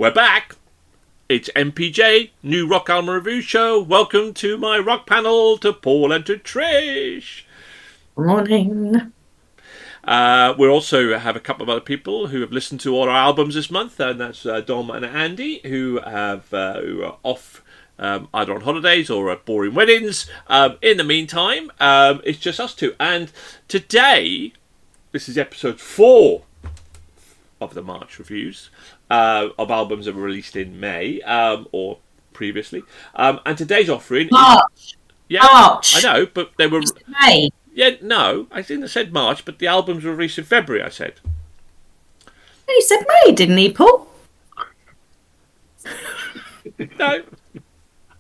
We're back. It's MPJ, New Rock Album Review Show. Welcome to my rock panel, to Paul and to Trish. Morning. We also have a couple of other people who have listened to all our albums this month, and that's Dom and Andy, who are off either on holidays or at boring weddings. In the meantime, it's just us two. And today, this is episode 4 of the March reviews of albums that were released in May or previously. And today's offering March. Yeah, March. I know, but they were May. Yeah, no, I didn't said March, but the albums were released in February. I said. He said May, didn't he, Paul? No. I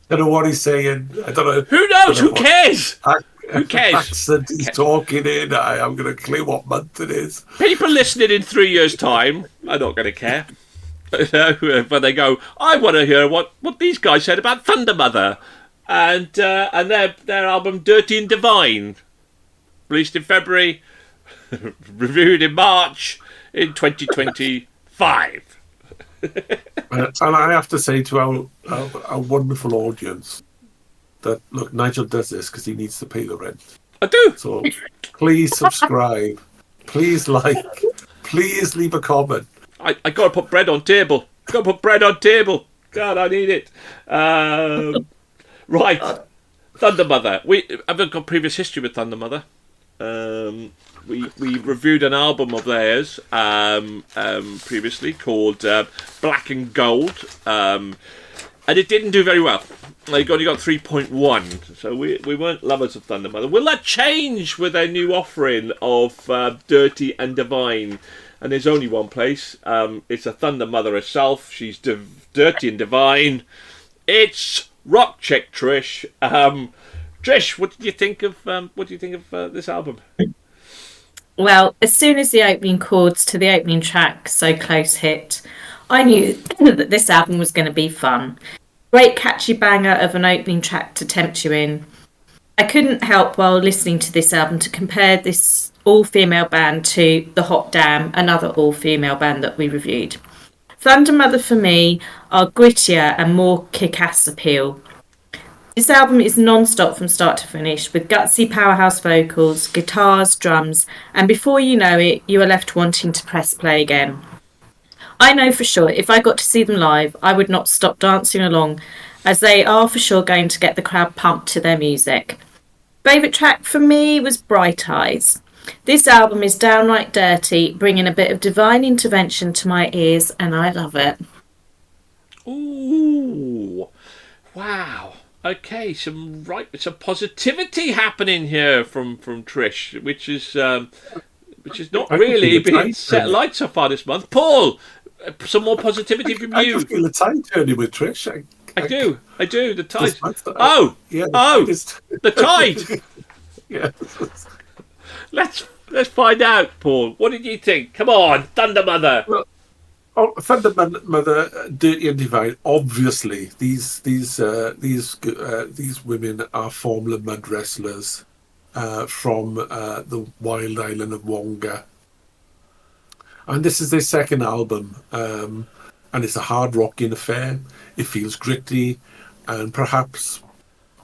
don't know what he's saying. I don't know. Who knows? Who cares? Who cares? Accent he's talking in. I am going to claim what month it is. People listening in 3 years' time are not going to care. When they go, I want to hear what these guys said about Thundermother and their album Dirty and Divine, released in February, reviewed in March in 2025. And I have to say to our wonderful audience that, look, Nigel does this because he needs to pay the rent. I do. So please subscribe. Please like. Please leave a comment. I got to put bread on table. Got to put bread on table. God, I need it. Right. Thundermother. I've got previous history with Thundermother. We reviewed an album of theirs previously called Black and Gold, and it didn't do very well. They only got 3.1, so we weren't lovers of Thundermother. Will that change with their new offering of Dirty and Divine? And there's only one place. It's a Thundermother herself. She's dirty and divine. It's rock chick Trish. Trish, what do you think of this album? Well, as soon as the opening chords to the opening track, So Close, hit, I knew that this album was going to be fun. Great catchy banger of an opening track to tempt you in. I couldn't help while listening to this album to compare this all-female band to The Hot Damn, another all-female band that we reviewed. Thundermother for me are grittier and more kick-ass appeal. This album is non-stop from start to finish, with gutsy powerhouse vocals, guitars, drums, and before you know it, you are left wanting to press play again. I know for sure if I got to see them live, I would not stop dancing along, as they are for sure going to get the crowd pumped to their music. Favourite track for me was Bright Eyes. This album is downright dirty, bringing a bit of divine intervention to my ears, and I love it. Ooh, wow. Okay, some positivity happening here from Trish, which is not really been set alight so far this month. Paul, some more positivity from you. I just feel the tide turning with Trish. I do. The tide. The tide. Yeah. Let's find out, Paul. What did you think? Come on, Thundermother. Well, Thundermother, Dirty and Divine. Obviously, these women are Formula Mud wrestlers from the wild island of Wonga, and this is their second album. And it's a hard rocking affair. It feels gritty, and perhaps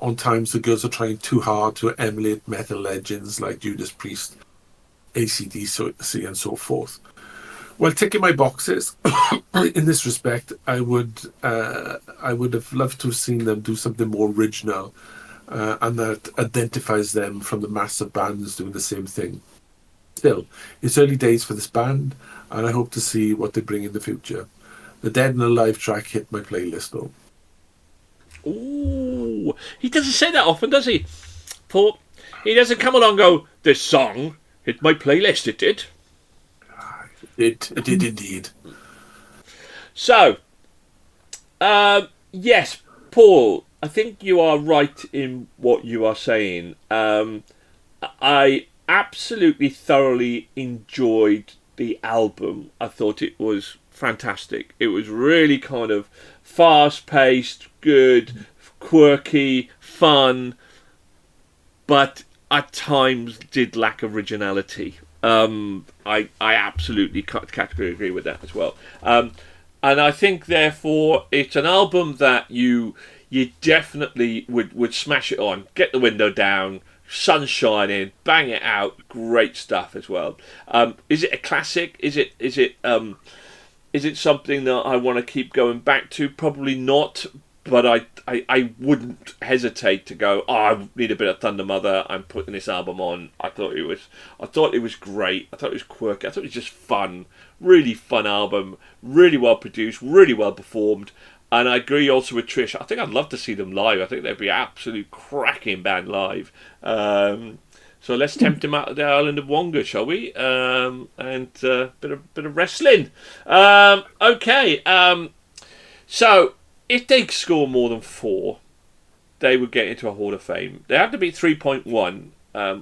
on times the girls are trying too hard to emulate metal legends like Judas Priest, AC/DC, and so forth. Well, ticking my boxes in this respect, I would have loved to have seen them do something more original, and that identifies them from the massive bands doing the same thing. Still, it's early days for this band, and I hope to see what they bring in the future. The Dead and Alive track hit my playlist, though. Ooh, he doesn't say that often, does he, Paul? He doesn't come along and go, this song hit my playlist. It did. It did indeed. So, yes, Paul, I think you are right in what you are saying. I absolutely thoroughly enjoyed the album. I thought it was fantastic. It was really kind of fast-paced, good, quirky, fun, but at times did lack originality. I absolutely categorically agree with that as well. And I think, therefore, it's an album that you definitely would smash it on. Get the window down, sun shining, bang it out. Great stuff as well. Is it a classic? Is it something that I want to keep going back to? Probably not. But I wouldn't hesitate to go, I need a bit of Thundermother, I'm putting this album on. I thought it was great. I thought it was quirky. I thought it was just fun. Really fun album. Really well produced. Really well performed. And I agree also with Trish. I think I'd love to see them live. I think they'd be an absolute cracking band live. So let's tempt them out of the island of Wonga, shall we? And bit of wrestling. Okay. So if they score more than 4, they would get into a Hall of Fame. They have to beat 3.1,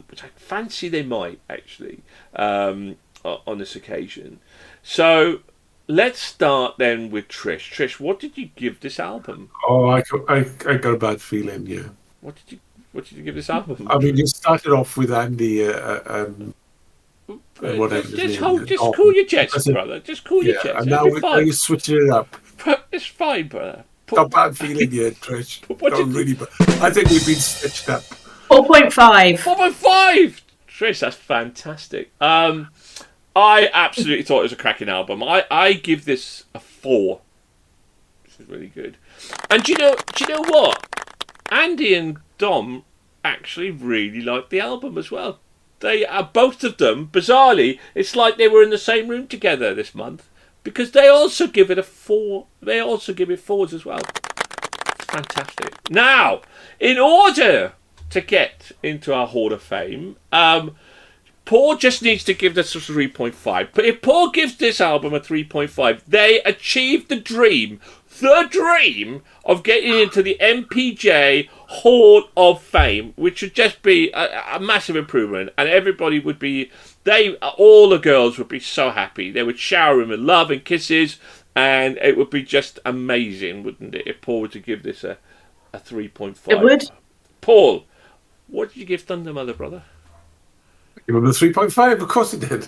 which I fancy they might, actually, on this occasion. So let's start then with Trish. Trish, what did you give this album? Oh, I got a bad feeling, yeah. What did you give this album? I mean, you started off with Andy and whatever. Just cool your jets, brother. Just cool your jets. And now you switching it up. It's fine, brother. Got bad feeling here, Trish. Really bad. I think we've been stitched up. 4.5. 4.5! Trish, that's fantastic. I absolutely thought it was a cracking album. I give this a 4. This is really good. And do you know what? Andy and Dom actually really liked the album as well. They are both of them, bizarrely, it's like they were in the same room together this month. Because they also give it a 4. They also give it 4s as well. Fantastic. Now, in order to get into our Hall of Fame, Paul just needs to give this a 3.5. But if Paul gives this album a 3.5, they achieved the dream of getting into the MPJ Hall of Fame, which would just be a massive improvement. And everybody would be... all the girls would be so happy. They would shower him with love and kisses, and it would be just amazing, wouldn't it, if Paul were to give this a 3.5? It would. Paul, what did you give Thundermother, brother? Give him a 3.5, of course he did.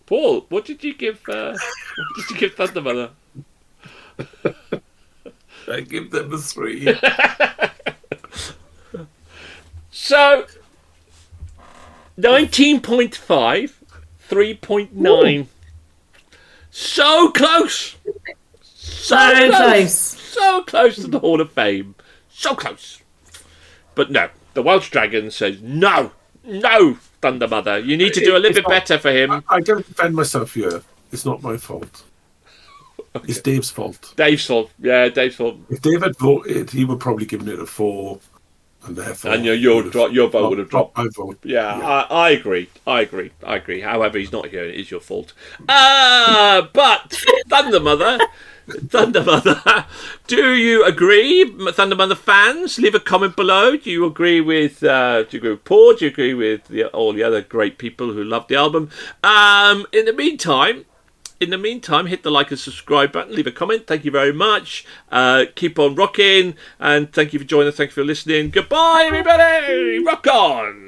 Paul, what did you give Thundermother? I give them a 3. So 19.5, 3.9. So close. So close. So close to the Hall of Fame. So close. But no, the Welsh Dragon says no, Thundermother. You need to do a little bit better for him. I don't defend myself here. It's not my fault. Okay. It's Dave's fault. Dave's fault. Yeah, Dave's fault. If Dave had voted, he would probably given it a 4. And therefore, your vote would have dropped. My vote. Yeah. I agree. However, he's not here. It is your fault. But Thundermother, do you agree, Thundermother fans? Leave a comment below. Do you agree with Paul? Do you agree with all the other great people who love the album? In the meantime, hit the like and subscribe button. Leave a comment. Thank you very much. Keep on rocking. And thank you for joining us. Thank you for listening. Goodbye, everybody. Rock on.